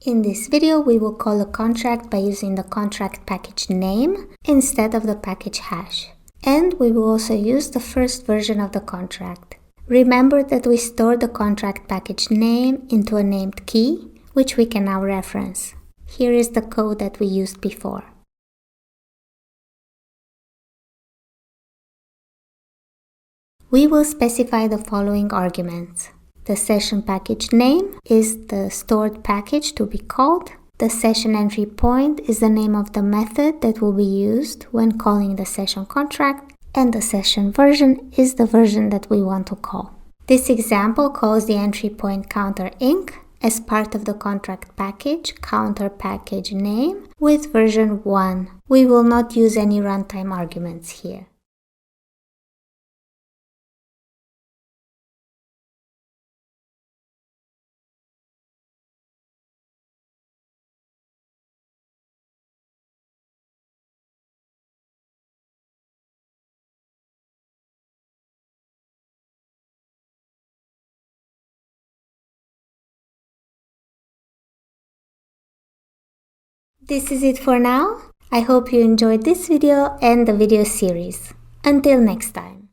In this video, we will call a contract by using the contract package name instead of the package hash. And we will also use the first version of the contract. Remember that we store the contract package name into a named key, which we can now reference. Here is the code that we used before. We will specify the following arguments. The session package name is the stored package to be called. The session entry point is the name of the method that will be used when calling the session contract, and the session version is the version that we want to call. This example calls the entry point counter inc as part of the contract package counter package name with version 1. We will not use any runtime arguments here. This is it for now. I hope you enjoyed this video and the video series. Until next time.